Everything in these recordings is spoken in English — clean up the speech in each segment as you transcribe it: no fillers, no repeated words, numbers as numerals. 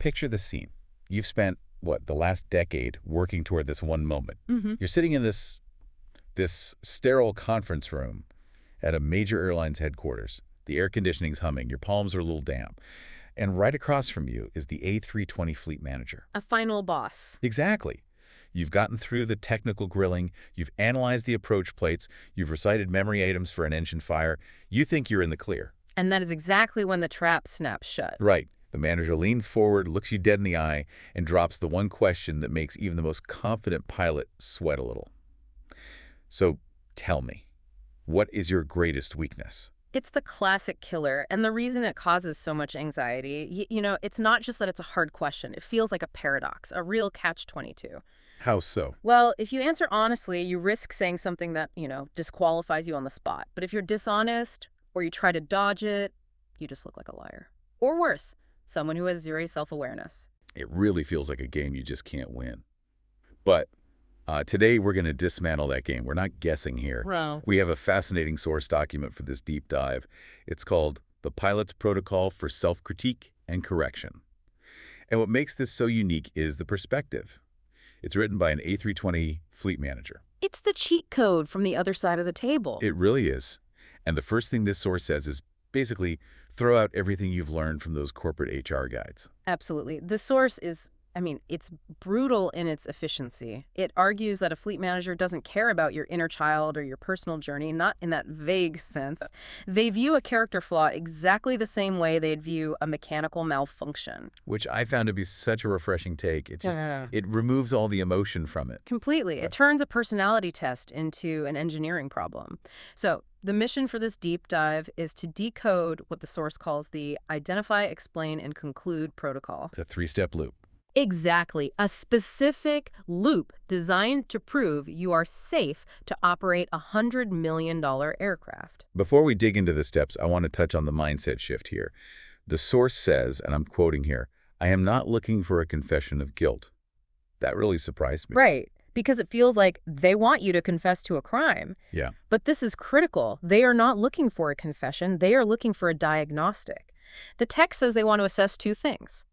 Picture the scene. You've spent, what, the last decade working toward this one moment. You're sitting in this sterile conference room at a major airline's headquarters. The air conditioning's humming. Your palms are a little damp. And right across from you is the A320 fleet manager. A final boss. Exactly. You've gotten through the technical grilling. You've analyzed the approach plates. You've recited memory items for an engine fire. You think you're in the clear. And that is exactly when the trap snaps shut. Right. The manager leans forward, looks you dead in the eye, and drops the one question that makes even the most confident pilot sweat a little. So tell me, what is your greatest weakness? It's the classic killer, and the reason it causes so much anxiety, it's not just that it's a hard question. It feels like a paradox, a real catch-22. How so? Well, if you answer honestly, you risk saying something that, disqualifies you on the spot. But if you're dishonest or you try to dodge it, you just look like a liar. Or worse, someone who has zero self-awareness. It really feels like a game you just can't win. But today we're going to dismantle that game. We're not guessing here. Wow. We have a fascinating source document for this deep dive. It's called The Pilot's Protocol for Self-Critique and Correction. And what makes this so unique is the perspective. It's written by an A320 fleet manager. It's the cheat code from the other side of the table. It really is. And the first thing this source says is basically throw out everything you've learned from those corporate HR guides. Absolutely. The source is, it's brutal in its efficiency. It argues that a fleet manager doesn't care about your inner child or your personal journey, not in that vague sense. They view a character flaw exactly the same way they'd view a mechanical malfunction. Which I found to be such a refreshing take. It removes all the emotion from it. Completely. It turns a personality test into an engineering problem. So the mission for this deep dive is to decode what the source calls the Identify, Explain, and Conclude protocol. The three-step loop. Exactly. A specific loop designed to prove you are safe to operate a $100 million aircraft. Before we dig into the steps, I want to touch on the mindset shift here. The source says, and I'm quoting here, "I am not looking for a confession of guilt." That really surprised me. Right. Because it feels like they want you to confess to a crime. Yeah. But this is critical. They are not looking for a confession. They are looking for a diagnostic. The text says they want to assess two things.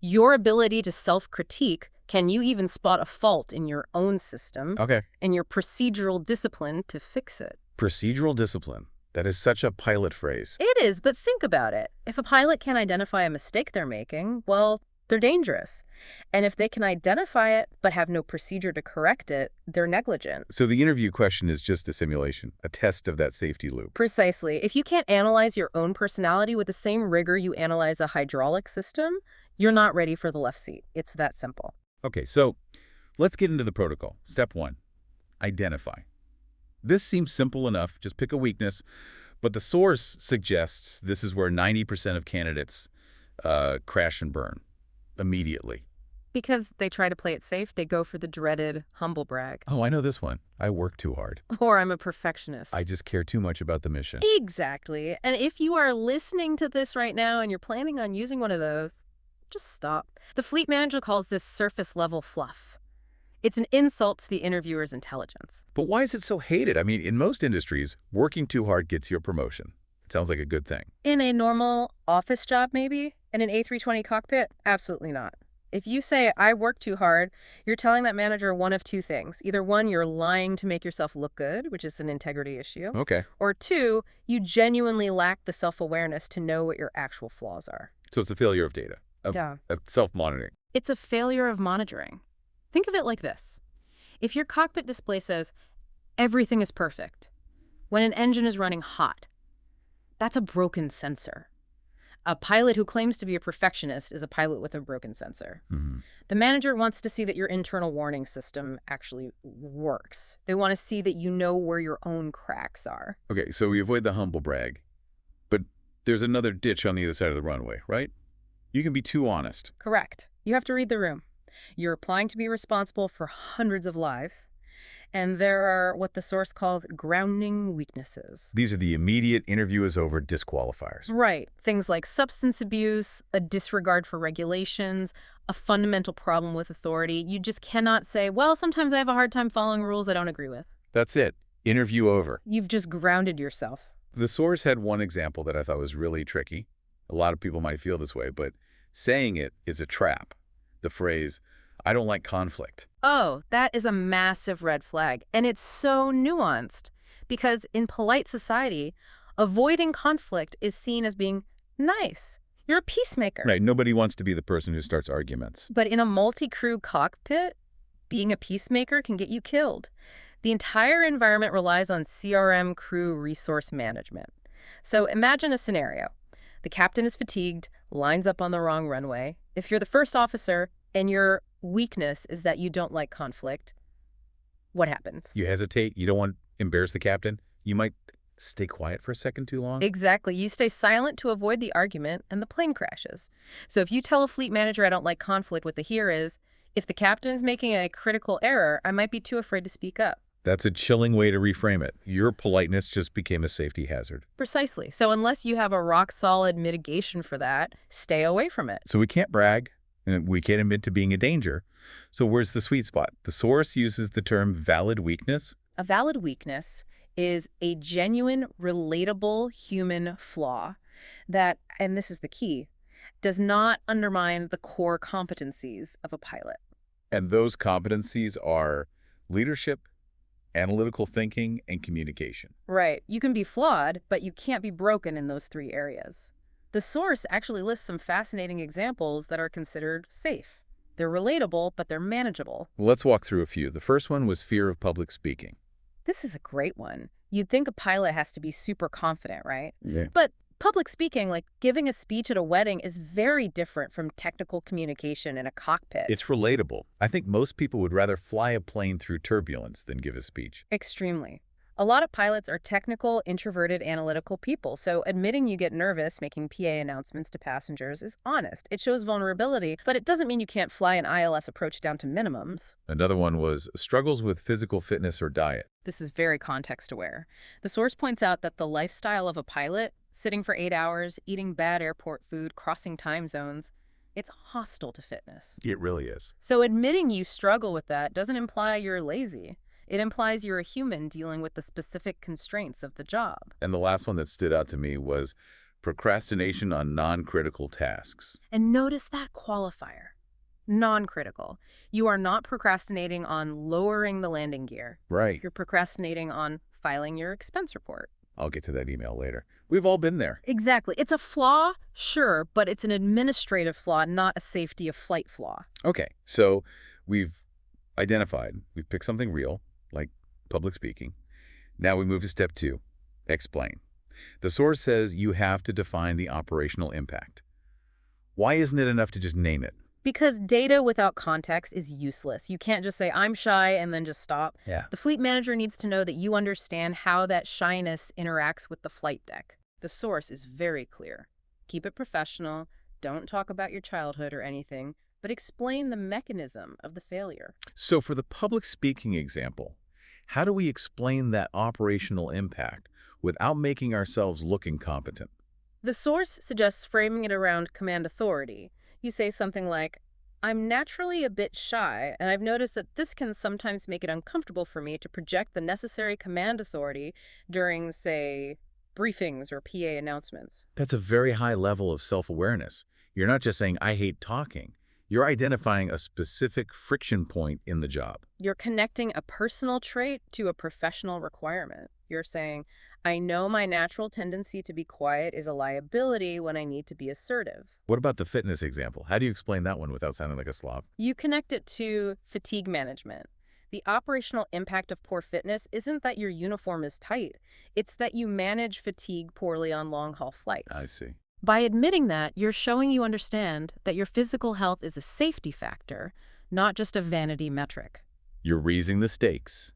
Your ability to self-critique, can you even spot a fault in your own system? Okay. And your procedural discipline to fix it. Procedural discipline. That is such a pilot phrase. It is, but think about it. If a pilot can't identify a mistake they're making, well, they're dangerous. And if they can identify it but have no procedure to correct it, they're negligent. So the interview question is just a simulation, a test of that safety loop. Precisely. If you can't analyze your own personality with the same rigor you analyze a hydraulic system, you're not ready for the left seat. It's that simple. Okay, so let's get into the protocol. Step 1, identify. This seems simple enough, just pick a weakness, but the source suggests this is where 90% of candidates crash and burn immediately. Because they try to play it safe, they go for the dreaded humble brag. Oh, I know this one. I work too hard. Or I'm a perfectionist. I just care too much about the mission. Exactly. And if you are listening to this right now and you're planning on using one of those, just stop. The fleet manager calls this surface-level fluff. It's an insult to the interviewer's intelligence. But why is it so hated? I mean, in most industries, working too hard gets you a promotion. It sounds like a good thing. In a normal office job, maybe? In an A320 cockpit? Absolutely not. If you say, I work too hard, you're telling that manager one of two things. Either one, you're lying to make yourself look good, which is an integrity issue. Okay. Or two, you genuinely lack the self-awareness to know what your actual flaws are. So it's a failure of data, of self-monitoring. It's a failure of monitoring. Think of it like this. If your cockpit display says, everything is perfect, when an engine is running hot, that's a broken sensor. A pilot who claims to be a perfectionist is a pilot with a broken sensor. Mm-hmm. The manager wants to see that your internal warning system actually works. They want to see that you know where your own cracks are. Okay, so we avoid the humble brag, but there's another ditch on the other side of the runway, right? You can be too honest. Correct. You have to read the room. You're applying to be responsible for hundreds of lives. And there are what the source calls grounding weaknesses. These are the immediate interview is over disqualifiers. Right. Things like substance abuse, a disregard for regulations, a fundamental problem with authority. You just cannot say, well, sometimes I have a hard time following rules I don't agree with. That's it. Interview over. You've just grounded yourself. The source had one example that I thought was really tricky. A lot of people might feel this way, but Saying it is a trap. The phrase, "I don't like conflict." Oh, that is a massive red flag. And it's so nuanced because in polite society, avoiding conflict is seen as being nice. You're a peacemaker. Right, nobody wants to be the person who starts arguments. But in a multi-crew cockpit, being a peacemaker can get you killed. The entire environment relies on CRM crew resource management. So imagine a scenario. The captain is fatigued, lines up on the wrong runway. If you're the first officer and your weakness is that you don't like conflict, what happens? You hesitate, you don't want to embarrass the captain. You might stay quiet for a second too long. Exactly. You stay silent to avoid the argument and the plane crashes. So if you tell a fleet manager I don't like conflict, what the here is, if the captain is making a critical error, I might be too afraid to speak up. That's a chilling way to reframe it. Your politeness just became a safety hazard. Precisely. So unless you have a rock-solid mitigation for that, stay away from it. So we can't brag, and we can't admit to being a danger. So where's the sweet spot? The source uses the term valid weakness. A valid weakness is a genuine, relatable human flaw that, and this is the key, does not undermine the core competencies of a pilot. And those competencies are leadership, analytical thinking, and communication. Right. You can be flawed, but you can't be broken in those three areas. The source actually lists some fascinating examples that are considered safe. They're relatable, but they're manageable. Let's walk through a few. The first one was fear of public speaking. This is a great one. You'd think a pilot has to be super confident, right? Yeah. But public speaking, like giving a speech at a wedding, is very different from technical communication in a cockpit. It's relatable. I think most people would rather fly a plane through turbulence than give a speech. Extremely. A lot of pilots are technical, introverted, analytical people, so admitting you get nervous making PA announcements to passengers is honest. It shows vulnerability, but it doesn't mean you can't fly an ILS approach down to minimums. Another one was struggles with physical fitness or diet. This is very context-aware. The source points out that the lifestyle of a pilot, sitting for 8 hours, eating bad airport food, crossing time zones, it's hostile to fitness. It really is. So admitting you struggle with that doesn't imply you're lazy. It implies you're a human dealing with the specific constraints of the job. And the last one that stood out to me was procrastination on non-critical tasks. And notice that qualifier. Non-critical. You are not procrastinating on lowering the landing gear. Right. You're procrastinating on filing your expense report. I'll get to that email later. We've all been there. Exactly. It's a flaw, sure, but it's an administrative flaw, not a safety of flight flaw. Okay, so we've picked something real, like public speaking. Now we move to step 2, explain. The source says you have to define the operational impact. Why isn't it enough to just name it? Because data without context is useless. You can't just say, I'm shy, and then just stop. Yeah. The fleet manager needs to know that you understand how that shyness interacts with the flight deck. The source is very clear. Keep it professional. Don't talk about your childhood or anything, but explain the mechanism of the failure. So for the public speaking example, how do we explain that operational impact without making ourselves look incompetent? The source suggests framing it around command authority. You say something like, I'm naturally a bit shy, and I've noticed that this can sometimes make it uncomfortable for me to project the necessary command authority during, say, briefings or PA announcements. That's a very high level of self-awareness. You're not just saying, I hate talking. You're identifying a specific friction point in the job. You're connecting a personal trait to a professional requirement. You're saying, I know my natural tendency to be quiet is a liability when I need to be assertive. What about the fitness example? How do you explain that one without sounding like a slob? You connect it to fatigue management. The operational impact of poor fitness isn't that your uniform is tight. It's that you manage fatigue poorly on long-haul flights. I see. By admitting that, you're showing you understand that your physical health is a safety factor, not just a vanity metric. You're raising the stakes.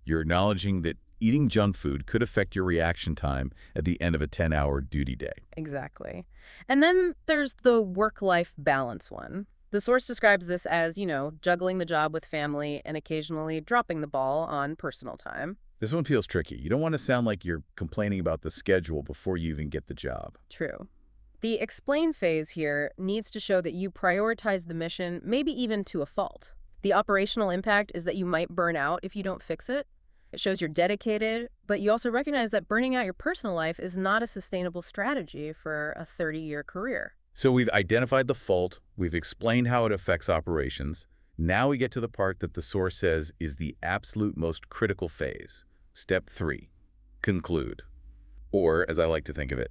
You're acknowledging that eating junk food could affect your reaction time at the end of a 10-hour duty day. Exactly. And then there's the work-life balance one. The source describes this as, juggling the job with family and occasionally dropping the ball on personal time. This one feels tricky. You don't want to sound like you're complaining about the schedule before you even get the job. True. The explain phase here needs to show that you prioritize the mission, maybe even to a fault. The operational impact is that you might burn out if you don't fix it. It shows you're dedicated, but you also recognize that burning out your personal life is not a sustainable strategy for a 30-year career. So we've identified the fault, we've explained how it affects operations. Now we get to the part that the source says is the absolute most critical phase. Step 3, conclude. Or, as I like to think of it,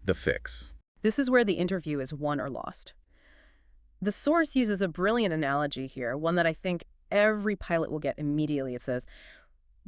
the fix. This is where the interview is won or lost. The source uses a brilliant analogy here, one that I think every pilot will get immediately. It says,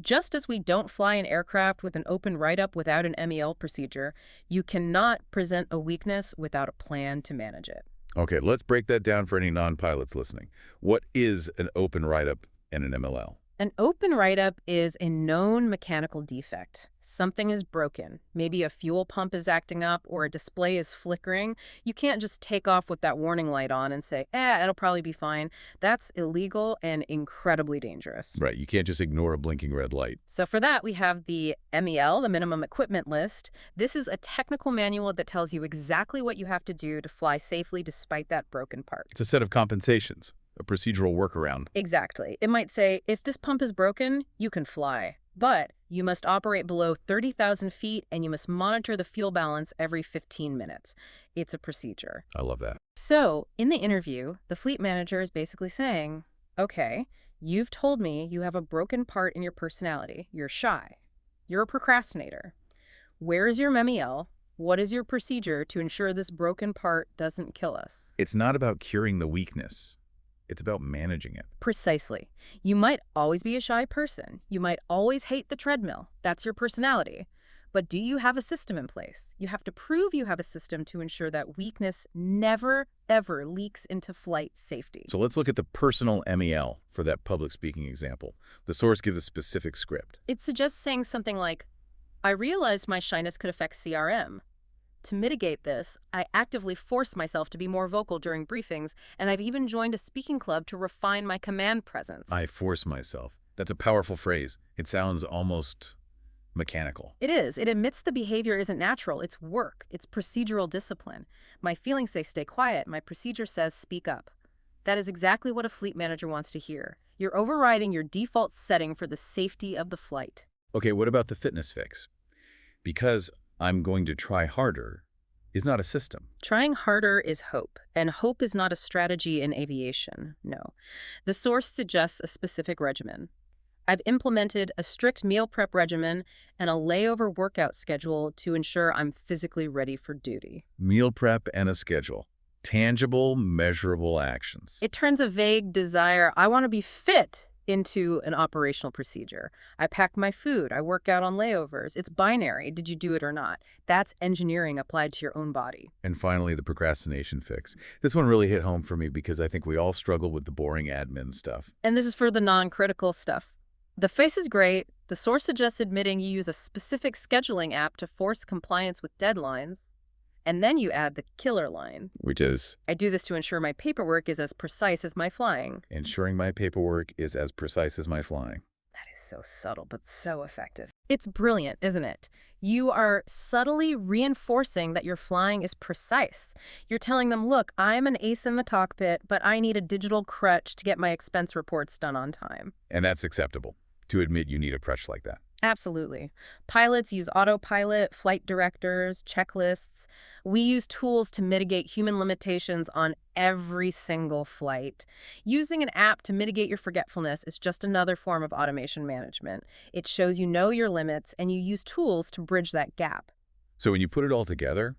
just as we don't fly an aircraft with an open write-up without an MEL procedure, you cannot present a weakness without a plan to manage it. Okay, let's break that down for any non-pilots listening. What is an open write-up and an MLL? An open write-up is a known mechanical defect. Something is broken. Maybe a fuel pump is acting up or a display is flickering. You can't just take off with that warning light on and say, it'll probably be fine. That's illegal and incredibly dangerous. Right, you can't just ignore a blinking red light. So for that, we have the MEL, the minimum equipment list. This is a technical manual that tells you exactly what you have to do to fly safely despite that broken part. It's a set of compensations, a procedural workaround. Exactly. It might say, if this pump is broken, you can fly. But you must operate below 30,000 feet and you must monitor the fuel balance every 15 minutes. It's a procedure. I love that. So in the interview, the fleet manager is basically saying, okay, you've told me you have a broken part in your personality. You're shy. You're a procrastinator. Where is your MEL? What is your procedure to ensure this broken part doesn't kill us? It's not about curing the weakness. It's about managing it. Precisely. You might always be a shy person. You might always hate the treadmill. That's your personality. But do you have a system in place? You have to prove you have a system to ensure that weakness never, ever leaks into flight safety. So let's look at the personal MEL for that public speaking example. The source gives a specific script. It suggests saying something like, I realized my shyness could affect CRM. To mitigate this, I actively force myself to be more vocal during briefings, and I've even joined a speaking club to refine my command presence. I force myself. That's a powerful phrase. It sounds almost mechanical. It is. It admits the behavior isn't natural. It's work. It's procedural discipline. My feelings say stay quiet. My procedure says speak up. That is exactly what a fleet manager wants to hear. You're overriding your default setting for the safety of the flight. Okay, what about the fitness fix? Because I'm going to try harder is not a system. Trying harder is hope, and hope is not a strategy in aviation, no. The source suggests a specific regimen. I've implemented a strict meal prep regimen and a layover workout schedule to ensure I'm physically ready for duty. Meal prep and a schedule. Tangible, measurable actions. It turns a vague desire, I want to be fit, into an operational procedure. I pack my food. I work out on layovers. It's binary. Did you do it or not? That's engineering applied to your own body. And finally, the procrastination fix. This one really hit home for me because I think we all struggle with the boring admin stuff. And this is for the non-critical stuff. The face is great. The source suggests admitting you use a specific scheduling app to force compliance with deadlines. And then you add the killer line. Which is? I do this to ensure my paperwork is as precise as my flying. Ensuring my paperwork is as precise as my flying. That is so subtle, but so effective. It's brilliant, isn't it? You are subtly reinforcing that your flying is precise. You're telling them, look, I'm an ace in the cockpit, but I need a digital crutch to get my expense reports done on time. And that's acceptable, to admit you need a crutch like that. Absolutely. Pilots use autopilot, flight directors, checklists. We use tools to mitigate human limitations on every single flight. Using an app to mitigate your forgetfulness is just another form of automation management. It shows you know your limits and you use tools to bridge that gap. So when you put it all together,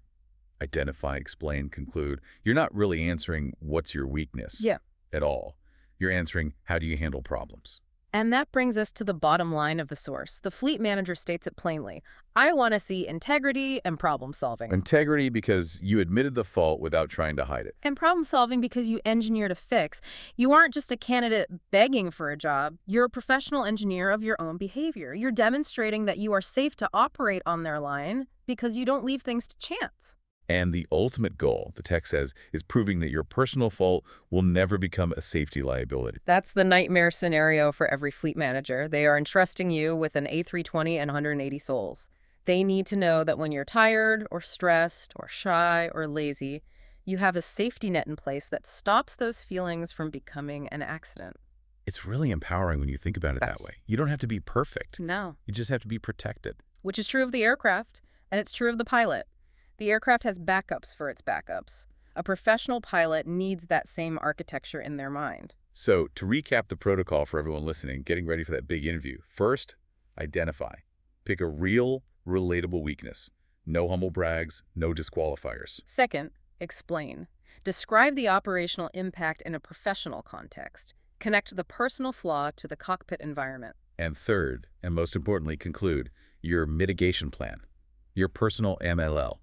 identify, explain, conclude, you're not really answering what's your weakness at all. You're answering how do you handle problems. And that brings us to the bottom line of the source. The fleet manager states it plainly. I want to see integrity and problem solving. Integrity because you admitted the fault without trying to hide it. And problem solving because you engineered a fix. You aren't just a candidate begging for a job. You're a professional engineer of your own behavior. You're demonstrating that you are safe to operate on their line because you don't leave things to chance. And the ultimate goal, the text says, is proving that your personal fault will never become a safety liability. That's the nightmare scenario for every fleet manager. They are entrusting you with an A320 and 180 souls. They need to know that when you're tired or stressed or shy or lazy, you have a safety net in place that stops those feelings from becoming an accident. It's really empowering when you think about it that way. You don't have to be perfect. No. You just have to be protected. Which is true of the aircraft, and it's true of the pilot. The aircraft has backups for its backups. A professional pilot needs that same architecture in their mind. So, to recap the protocol for everyone listening, getting ready for that big interview, first, identify. Pick a real, relatable weakness. No humble brags, no disqualifiers. Second, explain. Describe the operational impact in a professional context. Connect the personal flaw to the cockpit environment. And third, and most importantly, conclude your mitigation plan, your personal MLL.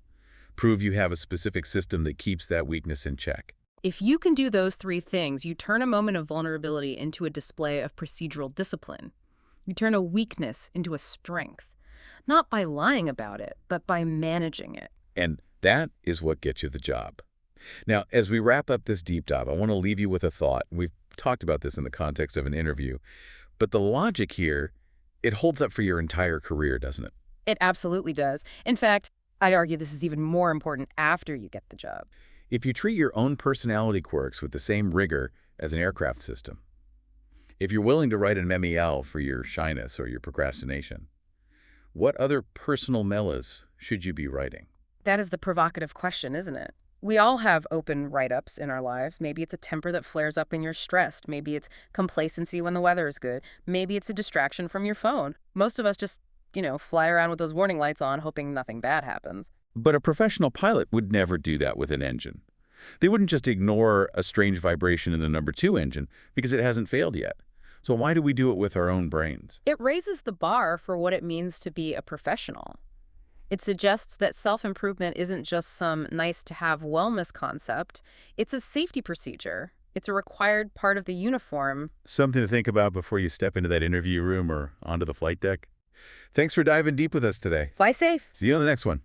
Prove you have a specific system that keeps that weakness in check. If you can do those three things, you turn a moment of vulnerability into a display of procedural discipline. You turn a weakness into a strength, not by lying about it, but by managing it. And that is what gets you the job. Now, as we wrap up this deep dive, I want to leave you with a thought. We've talked about this in the context of an interview, but the logic here, it holds up for your entire career, doesn't it? It absolutely does. In fact, I'd argue this is even more important after you get the job. If you treat your own personality quirks with the same rigor as an aircraft system, if you're willing to write an MEL for your shyness or your procrastination, what other personal melas should you be writing? That is the provocative question, isn't it? We all have open write-ups in our lives. Maybe it's a temper that flares up when you're stressed. Maybe it's complacency when the weather is good. Maybe it's a distraction from your phone. Most of us just, fly around with those warning lights on, hoping nothing bad happens. But a professional pilot would never do that with an engine. They wouldn't just ignore a strange vibration in the number 2 engine because it hasn't failed yet. So why do we do it with our own brains? It raises the bar for what it means to be a professional. It suggests that self-improvement isn't just some nice-to-have wellness concept. It's a safety procedure. It's a required part of the uniform. Something to think about before you step into that interview room or onto the flight deck. Thanks for diving deep with us today. Fly safe. See you on the next one.